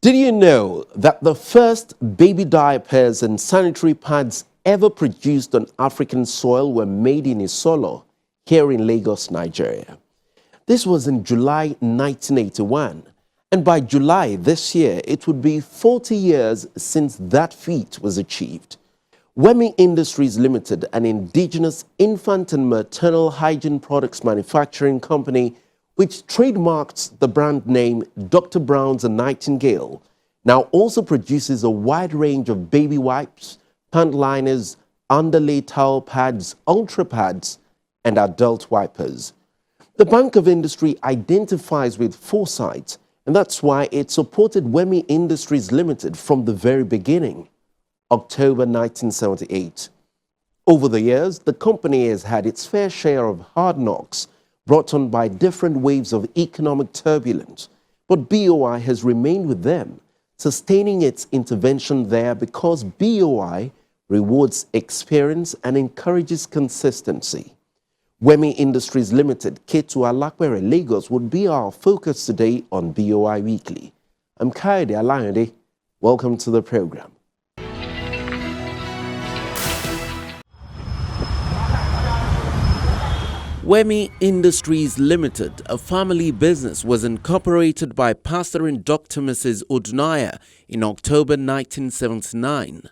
Did you know that the first baby diapers and sanitary pads ever produced on African soil were made in Isolo, here in Lagos, Nigeria? This was in July 1981, and by July this year, it would be 40 years since that feat was achieved. Wemy Industries Limited, an indigenous infant and maternal hygiene products manufacturing company which trademarked the brand name Dr. Brown's and Nightingale, now also produces a wide range of baby wipes, pant liners, underlay towel pads, ultra pads, and adult wipers. The Bank of Industry identifies with foresight, and that's why it supported Wemy Industries Limited from the very beginning, October 1978. Over the years, the company has had its fair share of hard knocks brought on by different waves of economic turbulence, but BOI has remained with them, sustaining its intervention there because BOI rewards experience and encourages consistency. Wemy Industries Limited, Ketu Alakwere, Lagos, would be our focus today on BOI Weekly. I'm Kaide Alayode. Welcome to the program. Wemy Industries Limited, a family business, was incorporated by Pastor and Dr. Mrs. Odunaya in October 1979.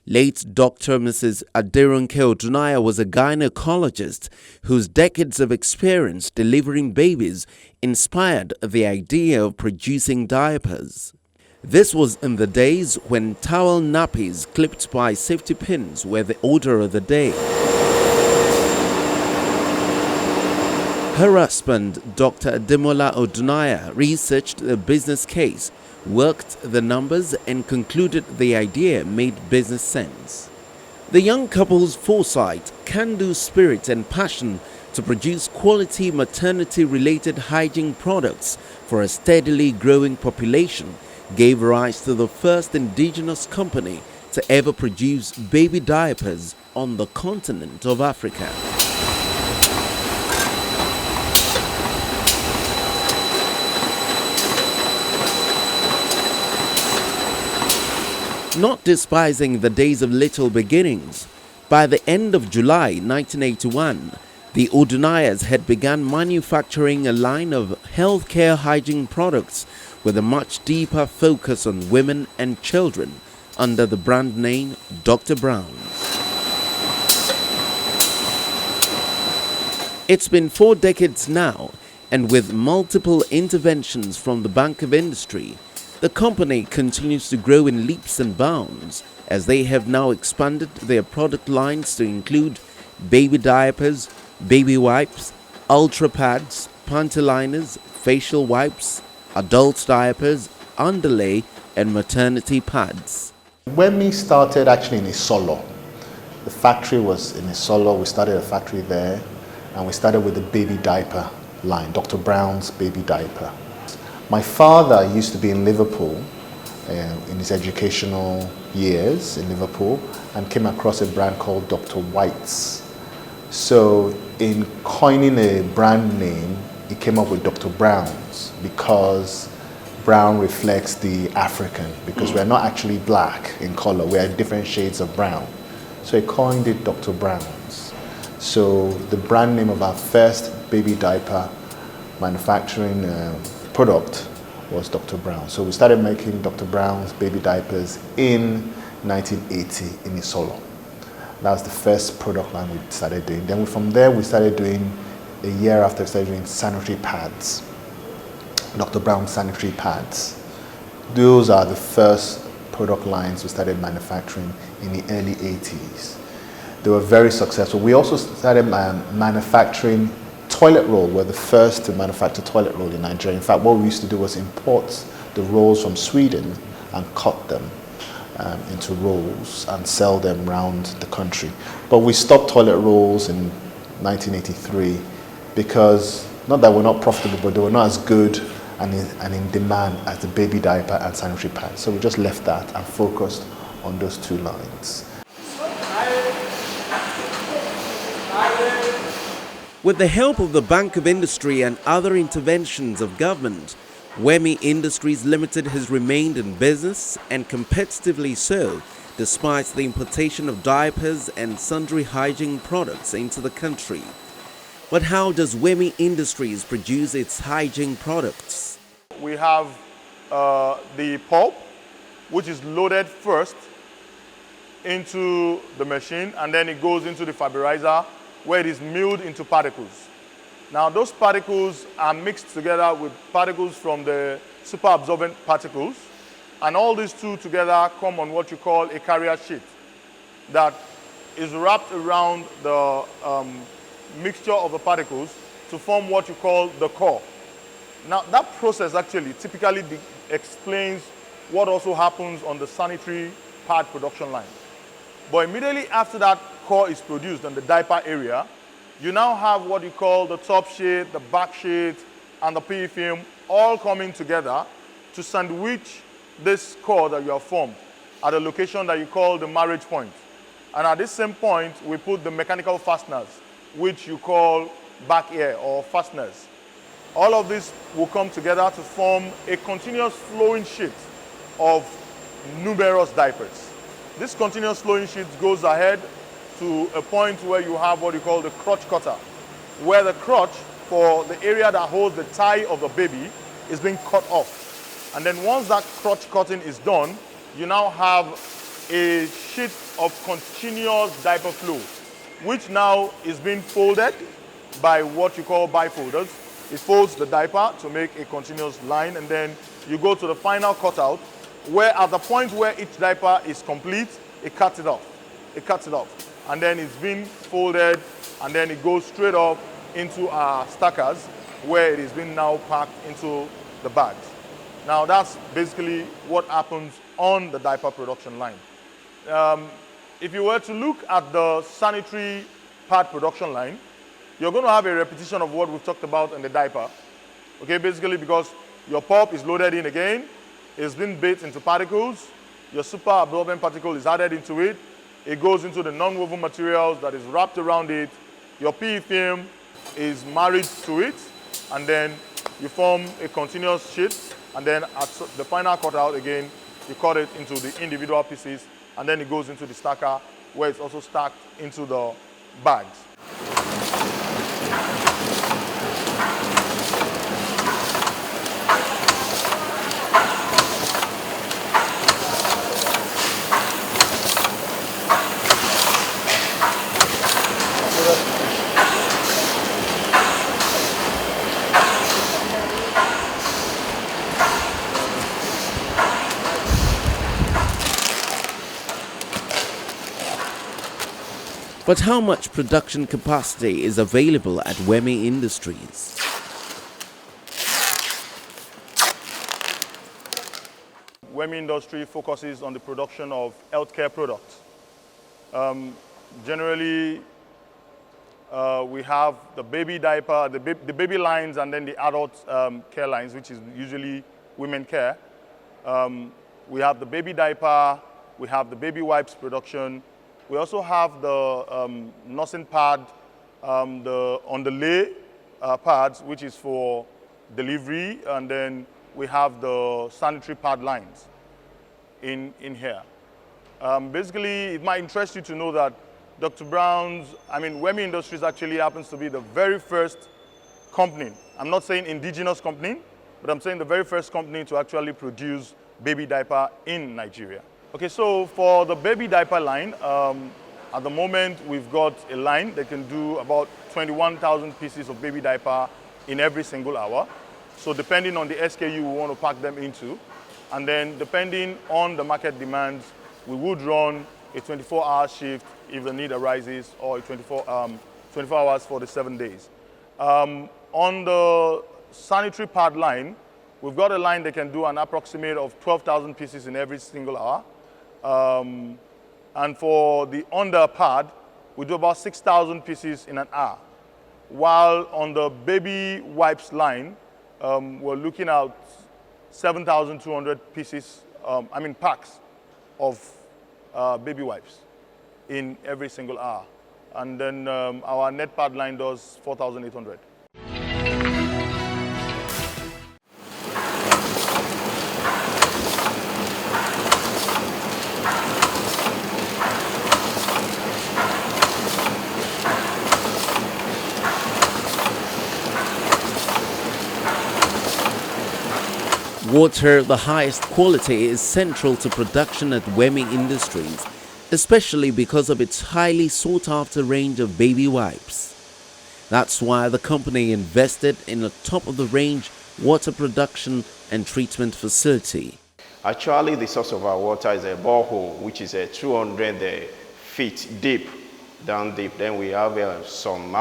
Late Dr. Mrs. Aderonke Odunaya was a gynecologist whose decades of experience delivering babies inspired the idea of producing diapers. This was in the days when towel nappies clipped by safety pins were the order of the day. Her husband, Dr. Ademola Odunaya, researched the business case, worked the numbers, and concluded the idea made business sense. The young couple's foresight, can-do spirit, and passion to produce quality maternity-related hygiene products for a steadily growing population gave rise to the first indigenous company to ever produce baby diapers on the continent of Africa. Not despising the days of little beginnings, by the end of July 1981, the Odunayas had begun manufacturing a line of healthcare hygiene products with a much deeper focus on women and children under the brand name Dr. Brown's. It's been 4 decades now, and with multiple interventions from the Bank of Industry, the company continues to grow in leaps and bounds as they have now expanded their product lines to include baby diapers, baby wipes, ultra pads, panty liners, facial wipes, adult diapers, underlay, and maternity pads. When we started actually in Isolo, the factory was in Isolo. We started a factory there, and we started with the baby diaper line, Dr. Brown's baby diaper. My father used to be in Liverpool in his educational years in Liverpool and came across a brand called Dr. White's. So in coining a brand name, he came up with Dr. Brown's because brown reflects the African, because we're not actually black in color, we are different shades of brown. So he coined it Dr. Brown's. So the brand name of our first baby diaper manufacturing product was Dr. Brown. So we started making Dr. Brown's baby diapers in 1980 in Isolo. That was the first product line we started doing. Then from there we started doing, a year after, we started doing sanitary pads. Dr. Brown sanitary pads. Those are the first product lines we started manufacturing in the early 80s. They were very successful. We also started manufacturing toilet roll. We're the first to manufacture toilet roll in Nigeria. In fact, what we used to do was import the rolls from Sweden and cut them into rolls and sell them around the country. But we stopped toilet rolls in 1983 because, not that we're not profitable, but they were not as good and in demand as the baby diaper and sanitary pads. So we just left that and focused on those two lines. With the help of the Bank of Industry and other interventions of government, Wemy Industries Limited has remained in business, and competitively so, despite the importation of diapers and sundry hygiene products into the country. But how does Wemy Industries produce its hygiene products? We have the pulp, which is loaded first into the machine, and then it goes into the fiberizer where it is milled into particles. Now those particles are mixed together with particles from the super absorbent particles, and all these two together come on what you call a carrier sheet that is wrapped around the mixture of the particles to form what you call the core. Now that process actually typically explains what also happens on the sanitary pad production line. But immediately after that core is produced in the diaper area, you now have what you call the top sheet, the back sheet, and the PE film all coming together to sandwich this core that you have formed at a location that you call the marriage point. And at this same point, we put the mechanical fasteners, which you call back air or fasteners. All of this will come together to form a continuous flowing sheet of numerous diapers. This continuous flowing sheet goes ahead to a point where you have what you call the crotch cutter, where the crotch for the area that holds the thigh of the baby is being cut off. And then once that crotch cutting is done, you now have a sheet of continuous diaper flow, which now is being folded by what you call bifolders. It folds the diaper to make a continuous line, and then you go to the final cutout, where at the point where each diaper is complete, it cuts it off. It cuts it off. And then it's been folded, and then it goes straight up into our stackers, where it is being now packed into the bags. Now that's basically what happens on the diaper production line. If you were to look at the sanitary pad production line, you're going to have a repetition of what we've talked about in the diaper. Okay, basically because your pulp is loaded in again, it's been baked into particles, your super absorbent particle is added into it, it goes into the non-woven materials that is wrapped around it. Your PE film is married to it, and then you form a continuous sheet, and then at the final cutout again, you cut it into the individual pieces, and then it goes into the stacker where it's also stacked into the bags. But how much production capacity is available at Wemy Industries? Wemy Industry focuses on the production of healthcare products. Generally, we have the baby diaper, the baby lines, and then the adult care lines, which is usually women care. We have the baby diaper, we have the baby wipes production. We also have the nursing pad, the on-the-lay pads, which is for delivery, and then we have the sanitary pad lines in here. Basically, it might interest you to know that Wemy Industries actually happens to be the very first company. I'm not saying indigenous company, but I'm saying the very first company to actually produce baby diaper in Nigeria. Okay, so for the baby diaper line, at the moment we've got a line that can do about 21,000 pieces of baby diaper in every single hour. So depending on the SKU we want to pack them into, and then depending on the market demands, we would run a 24-hour shift if the need arises, or a 24 hours for the 7 days. On the sanitary pad line, we've got a line that can do an approximate of 12,000 pieces in every single hour. And for the under pad, we do about 6,000 pieces in an hour. While on the baby wipes line, we're looking at 7,200 pieces, packs of baby wipes in every single hour. And then our net pad line does 4,800. Water of the highest quality is central to production at Wemy Industries, especially because of its highly sought-after range of baby wipes. That's why the company invested in a top-of-the-range water production and treatment facility. Actually, the source of our water is a borehole, which is a 200 feet deep, down deep. Then we have some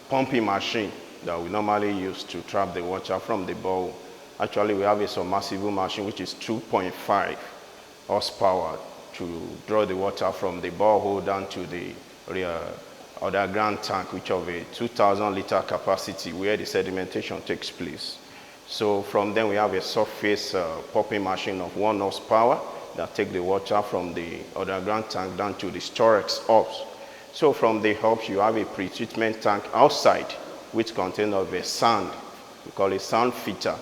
pumping machine that we normally use to trap the water from the borehole. Actually, we have a submersible machine, which is 2.5 horsepower to draw the water from the borehole down to the underground tank, which of a 2,000 liter capacity where the sedimentation takes place. So from then we have a surface pumping machine of 1 horsepower that take the water from the underground tank down to the storage hubs. So from the hubs you have a pre-treatment tank outside which contains of a sand, we call it sand filter.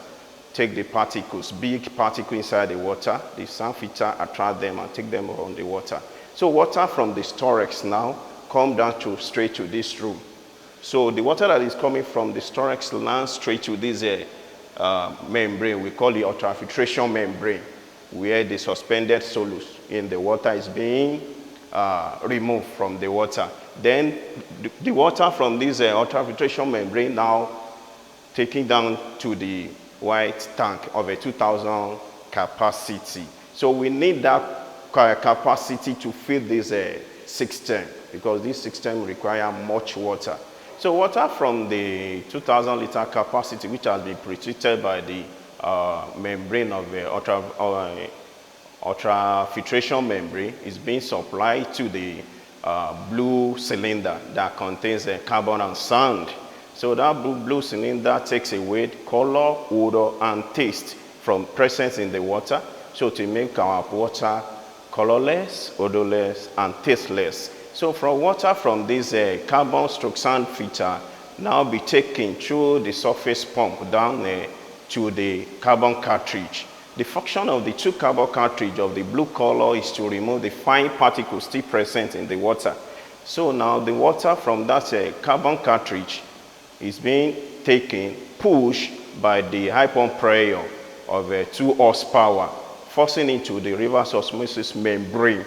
Take the particles, big particles inside the water, the sand filter attract them and take them on the water. So water from the storage now come down to straight to this room. So the water that is coming from the storage lands straight to this membrane, we call it ultrafiltration membrane, where the suspended solutes in the water is being removed from the water. Then the water from this ultrafiltration membrane now taken down to the white tank of a 2,000 capacity. So we need that capacity to fill this system because this system requires much water. So water from the 2,000 liter capacity, which has been pre-treated by the membrane of the ultrafiltration membrane, is being supplied to the blue cylinder that contains carbon and sand. So that blue cylinder takes away color, odor, and taste from presence in the water, so to make our water colorless, odorless, and tasteless. So from water from this carbon stroke sand filter now be taken through the surface pump down to the carbon cartridge. The function of the 2 carbon cartridge of the blue color is to remove the fine particles still present in the water. So now the water from that carbon cartridge is being taken, pushed by the high pump pressure of 2 horsepower, forcing into the reverse osmosis membrane.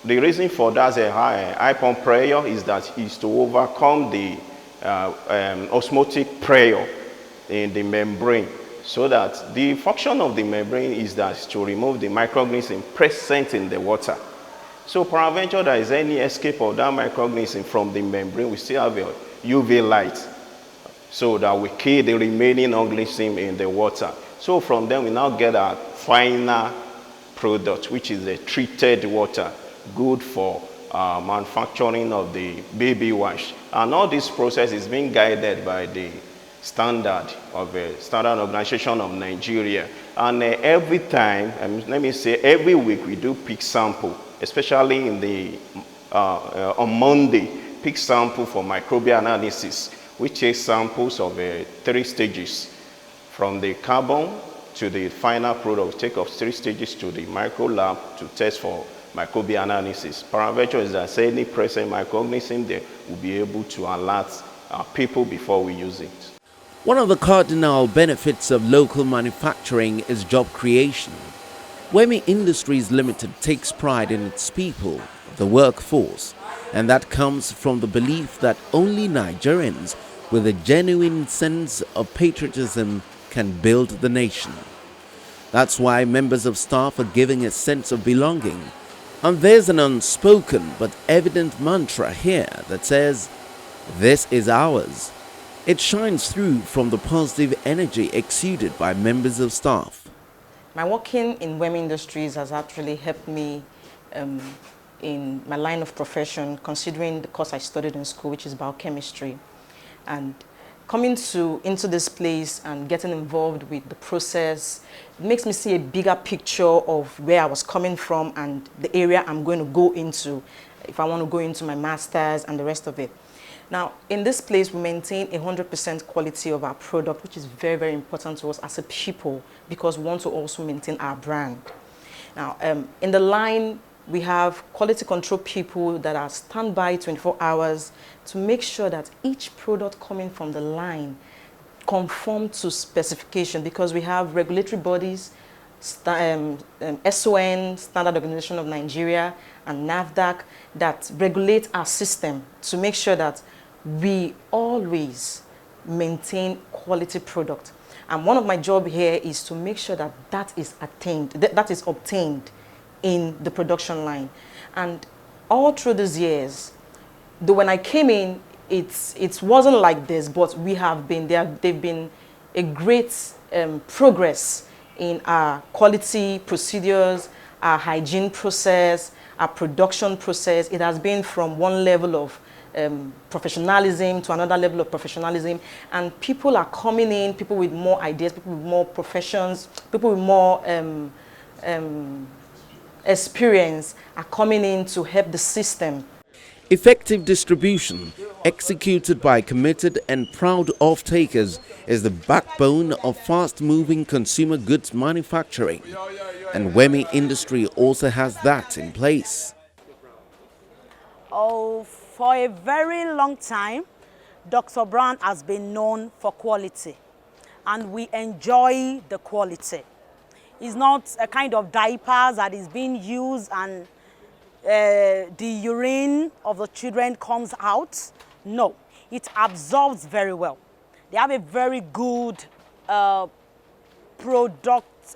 The reason for that high pump pressure is to overcome the osmotic pressure in the membrane, so that the function of the membrane is to remove the microorganism present in the water. So peradventure there is any escape of that microorganism from the membrane, we still have a UV light, so that we kill the remaining organism in the water. So from them we now get a final product, which is a treated water, good for manufacturing of the baby wash. And all this process is being guided by the standard organization of Nigeria. And every time, let me say every week, we do peak sample, especially in the on Monday, peak sample for microbial analysis, which takes samples of 3 stages, from the carbon to the final product. We take of 3 stages to the micro lab to test for microbial analysis. Peradventure is that any present microorganism there will be able to alert people before we use it. One of the cardinal benefits of local manufacturing is job creation. Wemy Industries Limited takes pride in its people, the workforce, and that comes from the belief that only Nigerians with a genuine sense of patriotism can build the nation. That's why members of staff are giving a sense of belonging. And there's an unspoken but evident mantra here that says, "This is ours." It shines through from the positive energy exuded by members of staff. My working in Wemy Industries has actually helped me in my line of profession, considering the course I studied in school, which is biochemistry. And coming into this place and getting involved with the process, it makes me see a bigger picture of where I was coming from and the area I'm going to go into, if I want to go into my master's and the rest of it. Now, in this place, we maintain 100% quality of our product, which is very, very important to us as a people, because we want to also maintain our brand. Now, in the line, we have quality control people that are standby 24 hours to make sure that each product coming from the line conform to specification because we have regulatory bodies, SON, Standard Organization of Nigeria, and NAFDAC that regulate our system to make sure that we always maintain quality product. And one of my job here is to make sure that that is attained, that is obtained in the production line. And all through these years, though when I came in, it wasn't like this, but we have been there. They've been a great progress in our quality procedures, our hygiene process, our production process. It has been from one level of professionalism to another level of professionalism, and people are coming in, people with more ideas, people with more professions, people with more experience are coming in to help the system. Effective distribution, executed by committed and proud off-takers, is the backbone of fast-moving consumer goods manufacturing. And Wemy Industry also has that in place. Oh, for a very long time, Dr. Brown has been known for quality, and we enjoy the quality. It's not a kind of diapers that is being used and the urine of the children comes out. No, it absorbs very well. They have a very good product.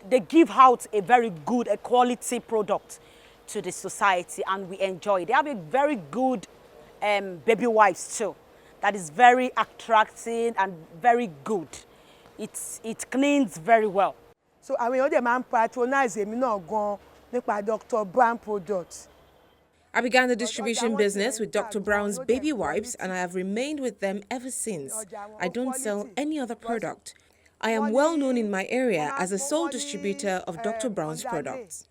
They give out a very good quality product to the society, and we enjoy it. They have a very good baby wipes too. That is very attractive and very good. It cleans very well. So àwọn èèyàn dẹ̀ máa ń patronize èmi náà gan nípa Dr. Brown products. I began the distribution business with Dr. Brown's baby wipes, and I have remained with them ever since. I don't sell any other product. I am well known in my area as a sole distributor of Dr. Brown's products.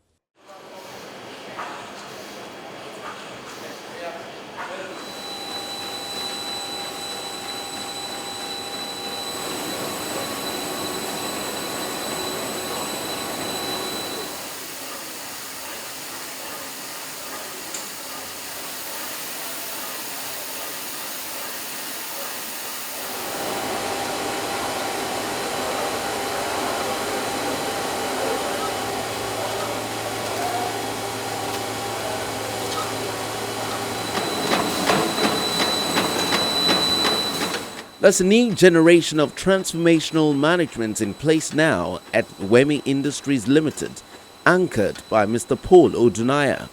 There's a new generation of transformational management in place now at Wemy Industries Limited, anchored by Mr. Paul Odunaya.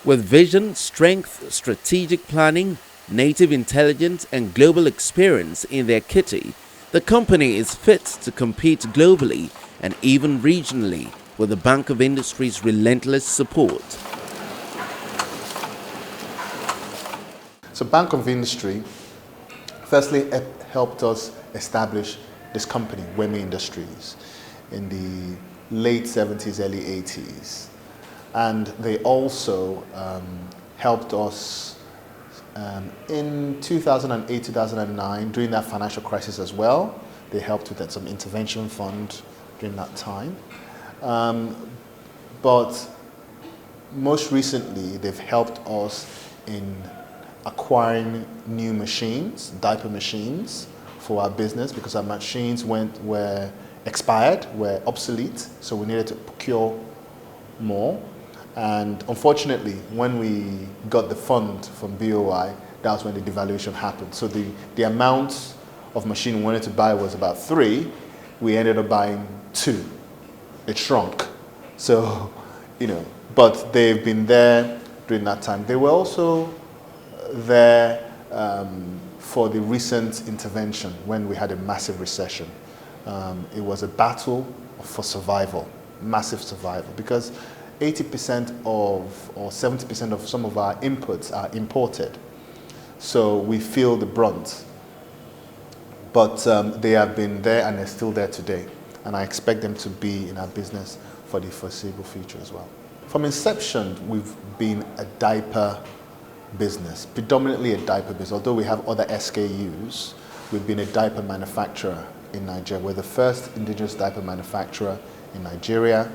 With vision, strength, strategic planning, native intelligence and global experience in their kitty, the company is fit to compete globally and even regionally with the Bank of Industry's relentless support. So Bank of Industry firstly helped us establish this company, Wemy Industries, in the late 70s, early 80s. And they also helped us in 2008, 2009, during that financial crisis as well. They helped with some intervention fund during that time. But most recently, they've helped us in acquiring new machines, diaper machines for our business, because our machines were expired, were obsolete, so we needed to procure more. And unfortunately, when we got the fund from BOI, that was when the devaluation happened. So the amount of machine we wanted to buy was about 3. We ended up buying 2. It shrunk. So, but they've been there during that time. They were also there for the recent intervention when we had a massive recession. It was a battle for survival, massive survival, because 80% or 70% of some of our inputs are imported. So we feel the brunt. But they have been there and they're still there today. And I expect them to be in our business for the foreseeable future as well. From inception, we've been a diaper business, predominantly a diaper business. Although we have other SKUs, we've been a diaper manufacturer in Nigeria. We're the first indigenous diaper manufacturer in Nigeria.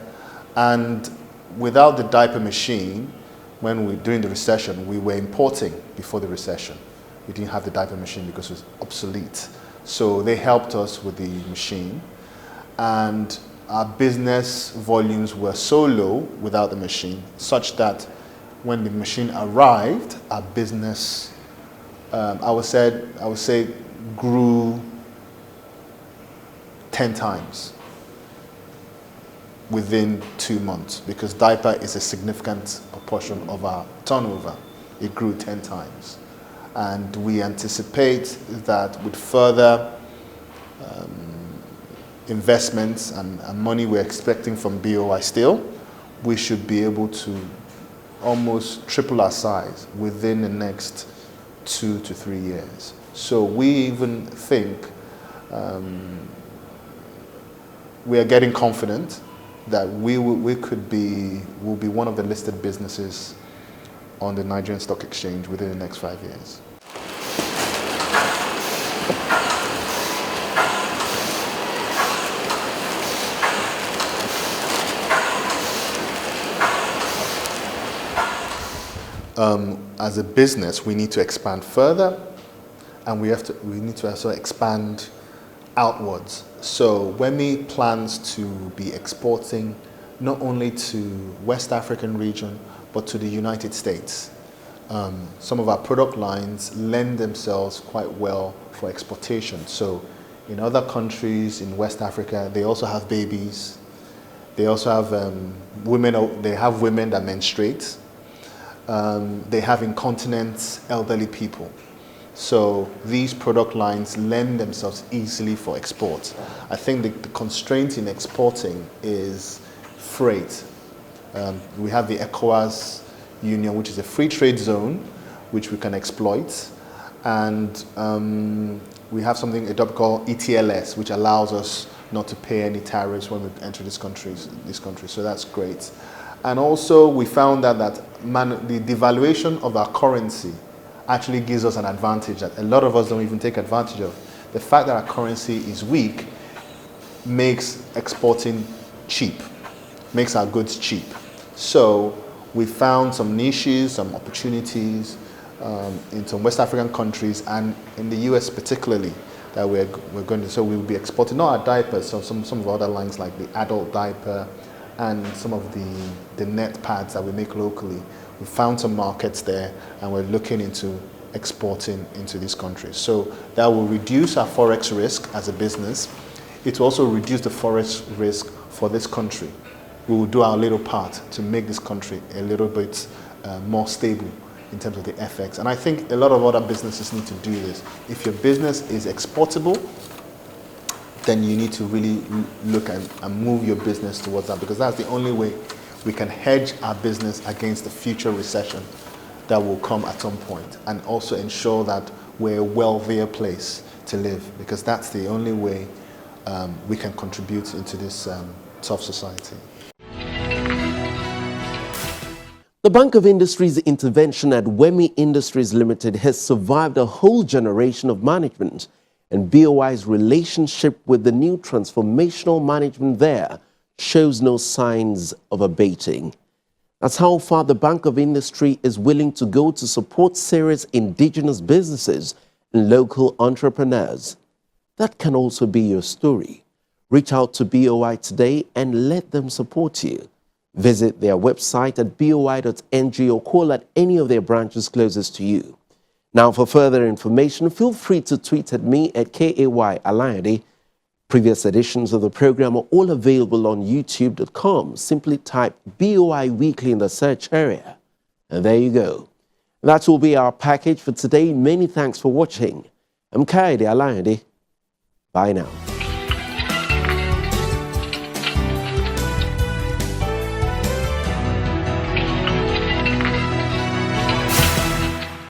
And without the diaper machine, during the recession, we were importing before the recession. We didn't have the diaper machine because it was obsolete. So they helped us with the machine, and our business volumes were so low without the machine, such that when the machine arrived, our business, I would say, grew 10 times within 2 months, because diaper is a significant proportion of our turnover. It grew 10 times. And we anticipate that with further investments and money we're expecting from BOI still, we should be able to almost triple our size within the next 2 to 3 years. So we even think we are getting confident that we'll be one of the listed businesses on the Nigerian Stock Exchange within the next 5 years. As a business, we need to expand further, and we need to also expand outwards. So Wemy plans to be exporting not only to West African region, but to the United States. Some of our product lines lend themselves quite well for exportation. So in other countries in West Africa, they also have babies. They also have women. They have women that menstruate. They have incontinent elderly people. So these product lines lend themselves easily for export. I think the constraint in exporting is freight. We have the ECOWAS Union, which is a free trade zone, which we can exploit. And we have something, a document called ETLS, which allows us not to pay any tariffs when we enter this country. So that's great. And also we found that the devaluation of our currency actually gives us an advantage that a lot of us don't even take advantage of. The fact that our currency is weak makes exporting cheap, makes our goods cheap. So we found some niches, some opportunities in some West African countries and in the US particularly that we're going to, so we will be exporting not our diapers, so some of other lines like the adult diaper and some of the net pads that we make locally. We found some markets there and we're looking into exporting into these countries. So that will reduce our forex risk as a business. It will also reduce the forex risk for this country. We will do our little part to make this country a little bit more stable in terms of the FX. And I think a lot of other businesses need to do this. If your business is exportable, then you need to really look and move your business towards that, because that's the only way we can hedge our business against the future recession that will come at some point, and also ensure that we're a wealthier place to live, because that's the only way we can contribute into this tough society. The Bank of Industry's intervention at Wemy Industries Limited has survived a whole generation of management, and BOI's relationship with the new transformational management there shows no signs of abating. That's how far the Bank of Industry is willing to go to support serious indigenous businesses and local entrepreneurs. That can also be your story. Reach out to BOI today and let them support you. Visit their website at boi.ng or call at any of their branches closest to you. Now, for further information, feel free to tweet at me at KAY Previous editions of the program are all available on youtube.com. Simply type BOI Weekly in the search area. And there you go. That will be our package for today. Many thanks for watching. I'm Kaide Alayande. Bye now.